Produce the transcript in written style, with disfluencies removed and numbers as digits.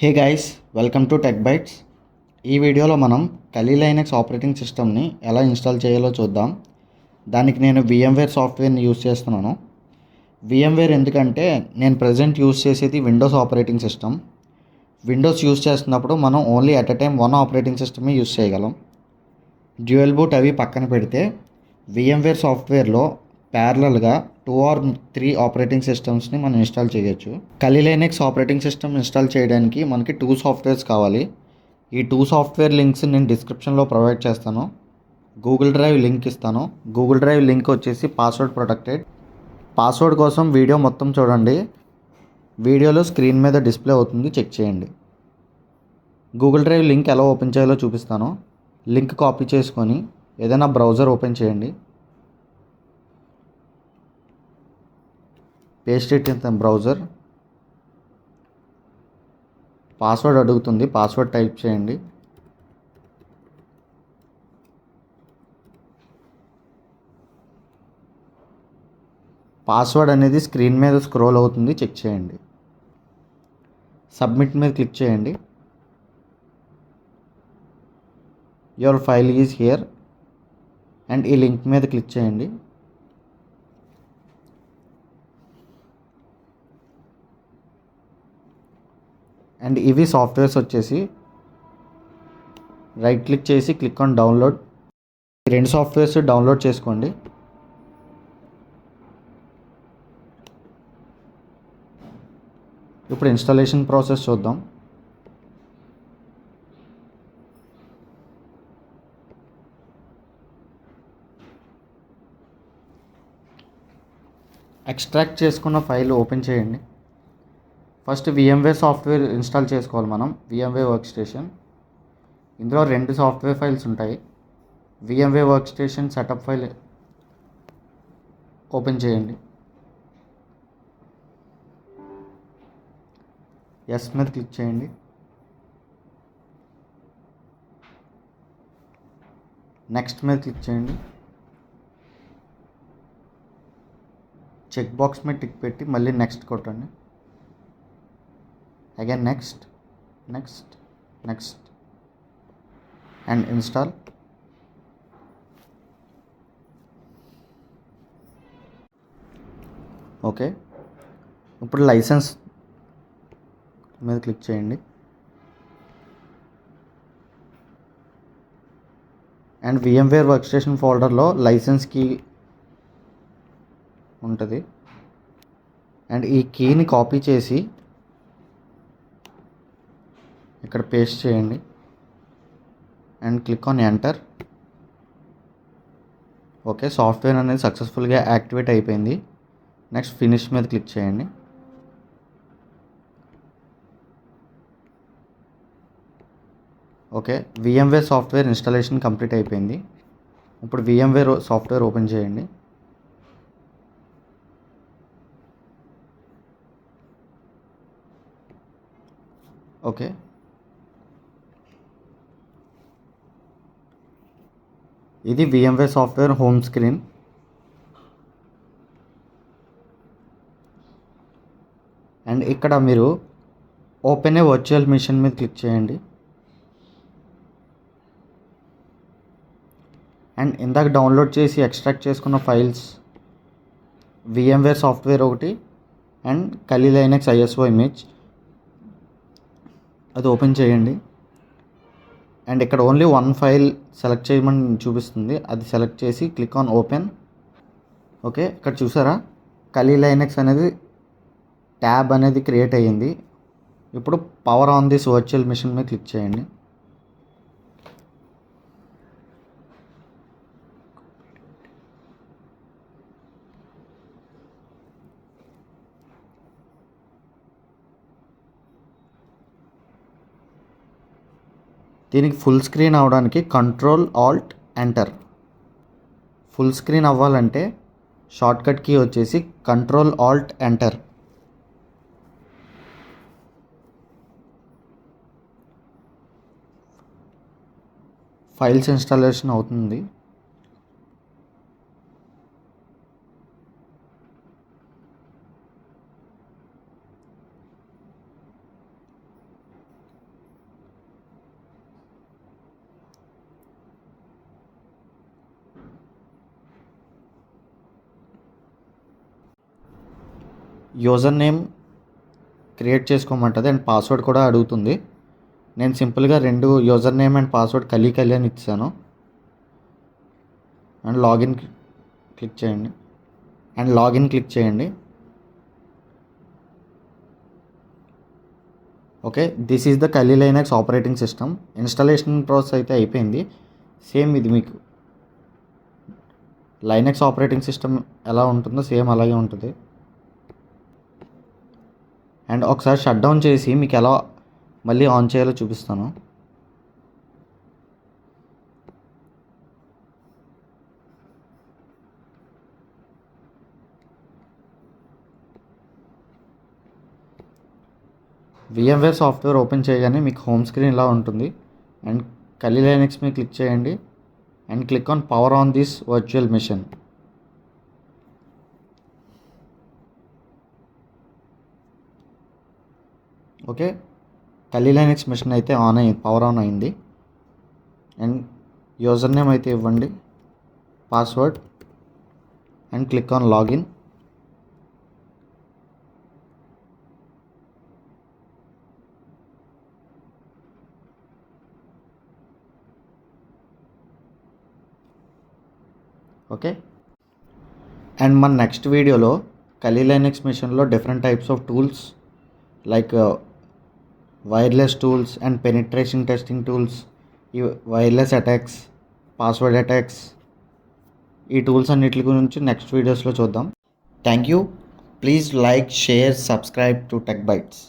Hey guys, welcome to Techbytes. ఈ వీడియోలో మనం కలీ లైనక్స్ ఆపరేటింగ్ సిస్టమ్ని ఎలా ఇన్స్టాల్ చేయాలో చూద్దాం. దానికి నేను VMware సాఫ్ట్వేర్ని యూస్ చేస్తున్నాను. VMware ఎందుకంటే నేను ప్రజెంట్ యూస్ చేసేది Windows operating system. Windows use చేస్తున్నప్పుడు మనం only at a time one operating సిస్టమే యూస్ చేయగలం. డ్యూయల్ బూట్ అవి పక్కన పెడితే VMware సాఫ్ట్వేర్లో ప్యారలల్గా 2 or 3 ఆపరేటింగ్ సిస్టమ్స్ని మనం ఇన్స్టాల్ చేయొచ్చు. కలీ లైనక్స్ ఆపరేటింగ్ సిస్టమ్ ఇన్స్టాల్ చేయడానికి మనకి 2 సాఫ్ట్వేర్స్ కావాలి. ఈ 2 సాఫ్ట్వేర్ లింక్స్ నేను డిస్క్రిప్షన్లో ప్రొవైడ్ చేస్తాను. గూగుల్ డ్రైవ్ లింక్ ఇస్తాను. గూగుల్ డ్రైవ్ లింక్ వచ్చేసి పాస్వర్డ్ ప్రొటెక్టెడ్. పాస్వర్డ్ కోసం వీడియో మొత్తం చూడండి. వీడియోలో స్క్రీన్ మీద డిస్ప్లే అవుతుంది, చెక్ చేయండి. గూగుల్ డ్రైవ్ లింక్ ఎలా ఓపెన్ చేయాలో చూపిస్తాను. లింక్ కాపీ చేసుకొని ఏదైనా బ్రౌజర్ ఓపెన్ చేయండి. Paste it in the browser. Password అడుగుతుంది, పాస్వర్డ్ టైప్ చేయండి. పాస్వర్డ్ అనేది స్క్రీన్ మీద స్క్రోల్ అవుతుంది, చెక్ చేయండి. సబ్మిట్ మీద క్లిక్ చేయండి. Your file is here and ఈ లింక్ మీద క్లిక్ చేయండి. అండ్ ఇవి సాఫ్ట్వేర్స్ వచ్చేసి రైట్ క్లిక్ చేసి క్లిక్ ఆన్ డౌన్లోడ్. ఈ 2 సాఫ్ట్వేర్స్ డౌన్లోడ్ చేసుకోండి. ఇప్పుడు ఇన్స్టాలేషన్ ప్రాసెస్ చూద్దాం. ఎక్స్ట్రాక్ట్ చేసుకున్న ఫైల్ ఓపెన్ చేయండి. ఫస్ట్ VMware సాఫ్ట్వేర్ ఇన్స్టాల్ చేసుకోవాలి మనం. VMware work station. ఇందులో 2 సాఫ్ట్వేర్ ఫైల్స్ ఉంటాయి. VMware work station setup file open చేయండి. ఎస్ మీద క్లిక్ చేయండి. నెక్స్ట్ మీద క్లిక్ చేయండి. చెక్ బాక్స్ మీద టిక్ పెట్టి మళ్ళీ నెక్స్ట్ కొట్టండి. Again next, next, next and install. Okay, ఇప్పుడు లైసెన్స్ మీద క్లిక్ చేయండి. అండ్ VMware వర్క్ స్టేషన్ ఫోల్డర్లో లైసెన్స్ కీ ఉంటుంది. అండ్ ఈ కీని కాపీ చేసి ఇక్కడ పేస్ట్ చేయండి and click on enter. Okay, software అనేది సక్సెస్ఫుల్గా యాక్టివేట్ అయిపోయింది. నెక్స్ట్ ఫినిష్ మీద క్లిక్ చేయండి. Okay, VMware software installation complete అయిపోయింది. ఇప్పుడు VMware సాఫ్ట్వేర్ ఓపెన్ చేయండి. ఓకే, ఇది VMware software home screen. And ఇక్కడ మీరు ఓపెన్ ఏ వర్చువల్ మిషన్ మీద క్లిక్ చేయండి. అండ్ ఇందాక డౌన్లోడ్ చేసి ఎక్స్ట్రాక్ట్ చేసుకున్న ఫైల్స్ VMware సాఫ్ట్వేర్ ఒకటి అండ్ కలీ లైనక్స్ ISO ఇమేజ్ అది ఓపెన్ చేయండి. అండ్ ఇక్కడ ఓన్లీ 1 ఫైల్ సెలెక్ట్ చేయమని చూపిస్తుంది, అది సెలెక్ట్ చేసి క్లిక్ ఆన్ ఓపెన్. ఓకే, ఇక్కడ చూసారా కలీ లైనక్స్ అనేది ట్యాబ్ అనేది క్రియేట్ అయ్యింది. ఇప్పుడు power on this virtual machine మీద క్లిక్ చేయండి. దీనికి ఫుల్ స్క్రీన్ అవ్వడానికి control alt enter. Full screen అవ్వాలంటే షార్ట్కట్ కీ వచ్చేసి control alt enter. Files installation అవుతుంది. యూజర్ నేమ్ క్రియేట్ చేసుకోమంటుంది అండ్ పాస్వర్డ్ కూడా అడుగుతుంది. నేను సింపుల్గా 2 యూజర్ నేమ్ అండ్ పాస్వర్డ్ కలి అని ఇచ్చాను. అండ్ లాగిన్ క్లిక్ చేయండి. ఓకే, దిస్ ఈజ్ ద కలి Linux operating system. Installation process అయితే అయిపోయింది. సేమ్ ఇది మీకు లైనక్స్ ఆపరేటింగ్ సిస్టమ్ ఎలా ఉంటుందో సేమ్ అలాగే ఉంటుంది. అండ్ ఒకసారి షట్ డౌన్ చేసి మీకు ఎలా మళ్ళీ ఆన్ చేయాలో చూపిస్తాను. VMware సాఫ్ట్వేర్ ఓపెన్ చేయగానే మీకు హోమ్ స్క్రీన్ ఇలా ఉంటుంది. అండ్ కలి లైనక్స్ మీద క్లిక్ చేయండి and click on power on this virtual machine. Okay, Kali Linux machine అయితే పవర్ ఆన్ అయింది. అండ్ యూజర్ నేమ్ అయితే ఇవ్వండి, password and click on login. Okay, and మన నెక్స్ట్ వీడియోలో కలి లైనక్స్ మిషన్లో different types of tools like wireless tools and penetration testing tools, ఈ వైర్లెస్ అటాక్స్, పాస్వర్డ్ అటాక్స్, ఈ టూల్స్ అన్నిటి గురించి నెక్స్ట్ వీడియోస్లో చూద్దాం. Thank you. Please like, share, subscribe to tech bytes.